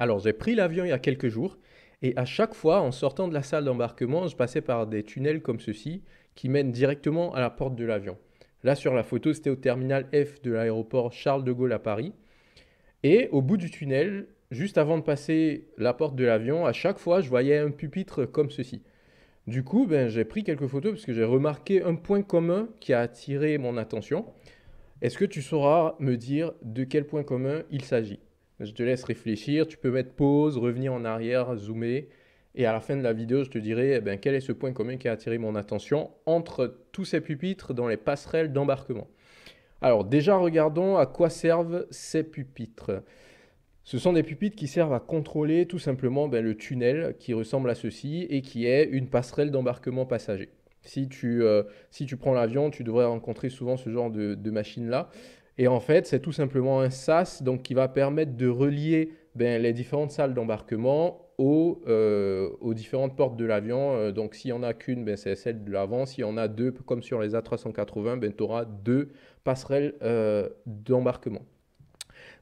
Alors, j'ai pris l'avion il y a quelques jours et à chaque fois, en sortant de la salle d'embarquement, je passais par des tunnels comme ceci qui mènent directement à la porte de l'avion. Là, sur la photo, c'était au terminal F de l'aéroport Charles de Gaulle à Paris. Et au bout du tunnel, juste avant de passer la porte de l'avion, à chaque fois, je voyais un pupitre comme ceci. Du coup, ben, j'ai pris quelques photos parce que j'ai remarqué un point commun qui a attiré mon attention. Est-ce que tu sauras me dire de quel point commun il s'agit? Je te laisse réfléchir, tu peux mettre pause, revenir en arrière, zoomer, et à la fin de la vidéo, je te dirai eh ben, quel est ce point commun qui a attiré mon attention entre tous ces pupitres dans les passerelles d'embarquement. Alors déjà, regardons à quoi servent ces pupitres. Ce sont des pupitres qui servent à contrôler tout simplement ben, le tunnel qui ressemble à ceci et qui est une passerelle d'embarquement passager. Si tu prends l'avion, tu devrais rencontrer souvent ce genre de machine-là. Et en fait, c'est tout simplement un sas donc, qui va permettre de relier ben, les différentes salles d'embarquement aux différentes portes de l'avion. Donc, s'il n'y en a qu'une, ben, c'est celle de l'avant. S'il y en a deux, comme sur les A380, ben, tu auras deux passerelles d'embarquement.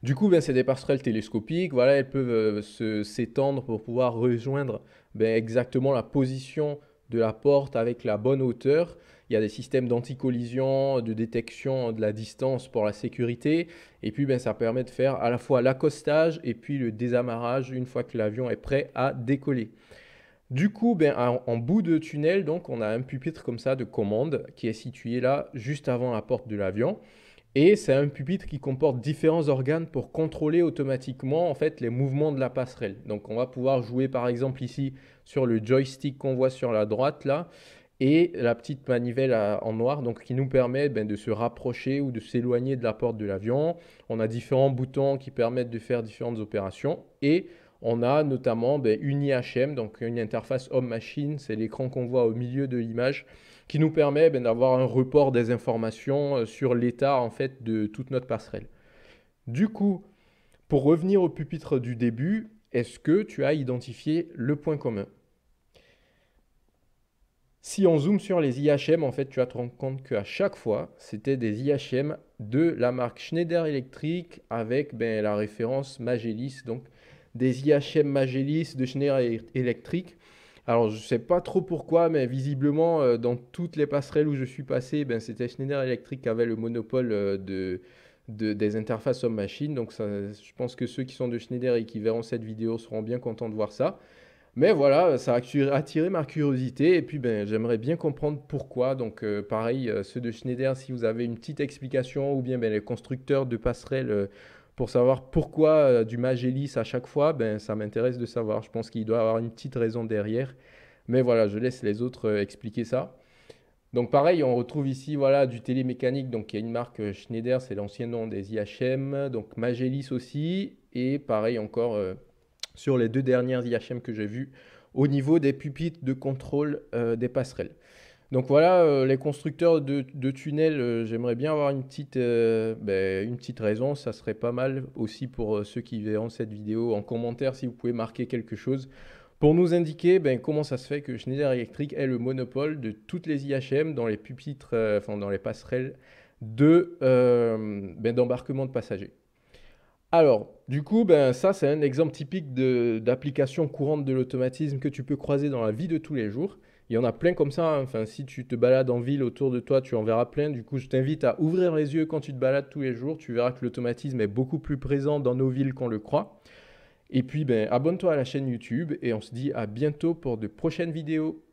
Du coup, ben, c'est des passerelles télescopiques. Voilà, elles peuvent s'étendre pour pouvoir rejoindre ben, exactement la position de la porte avec la bonne hauteur. Il y a des systèmes d'anti-collision, de détection de la distance pour la sécurité. Et puis, ben, ça permet de faire à la fois l'accostage et puis le désamarrage une fois que l'avion est prêt à décoller. Du coup, ben, en bout de tunnel, donc, on a un pupitre comme ça de commande qui est situé là, juste avant la porte de l'avion. Et c'est un pupitre qui comporte différents organes pour contrôler automatiquement en fait les mouvements de la passerelle. Donc on va pouvoir jouer par exemple ici sur le joystick qu'on voit sur la droite là et la petite manivelle en noir donc qui nous permet ben, de se rapprocher ou de s'éloigner de la porte de l'avion. On a différents boutons qui permettent de faire différentes opérations et on a notamment ben, une IHM, donc une interface homme-machine, c'est l'écran qu'on voit au milieu de l'image qui nous permet ben, d'avoir un report des informations sur l'état en fait de toute notre passerelle. Du coup, pour revenir au pupitre du début, est-ce que tu as identifié le point commun? Si on zoome sur les IHM, en fait, tu vas te rendre compte qu'à chaque fois, c'était des IHM de la marque Schneider Electric avec ben, la référence Magellis, donc des IHM Magellis de Schneider Electric. Alors, je ne sais pas trop pourquoi, mais visiblement, dans toutes les passerelles où je suis passé, ben, c'était Schneider Electric qui avait le monopole des interfaces homme-machine. Donc, ça, je pense que ceux qui sont de Schneider et qui verront cette vidéo seront bien contents de voir ça. Mais voilà, ça a attiré ma curiosité et puis ben, j'aimerais bien comprendre pourquoi. Donc pareil, ceux de Schneider, si vous avez une petite explication ou bien ben, les constructeurs de passerelles pour savoir pourquoi du Magellis à chaque fois, ben, ça m'intéresse de savoir. Je pense qu'il doit y avoir une petite raison derrière. Mais voilà, je laisse les autres expliquer ça. Donc pareil, on retrouve ici voilà, du télémécanique. Donc il y a une marque Schneider, c'est l'ancien nom des IHM. Donc Magellis aussi. Et pareil encore sur les deux dernières IHM que j'ai vues au niveau des pupitres de contrôle des passerelles. Donc voilà, les constructeurs de tunnels, j'aimerais bien avoir une petite raison. Ça serait pas mal aussi pour ceux qui verront cette vidéo en commentaire si vous pouvez marquer quelque chose pour nous indiquer ben, comment ça se fait que Schneider Electric ait le monopole de toutes les IHM dans les pupitres, enfin dans les passerelles ben, d'embarquement de passagers. Alors, du coup, ben, ça, c'est un exemple typique d'application courante de l'automatisme que tu peux croiser dans la vie de tous les jours. Il y en a plein comme ça, hein. Enfin, si tu te balades en ville autour de toi, tu en verras plein. Du coup, je t'invite à ouvrir les yeux quand tu te balades tous les jours. Tu verras que l'automatisme est beaucoup plus présent dans nos villes qu'on le croit. Et puis, ben, abonne-toi à la chaîne YouTube et on se dit à bientôt pour de prochaines vidéos.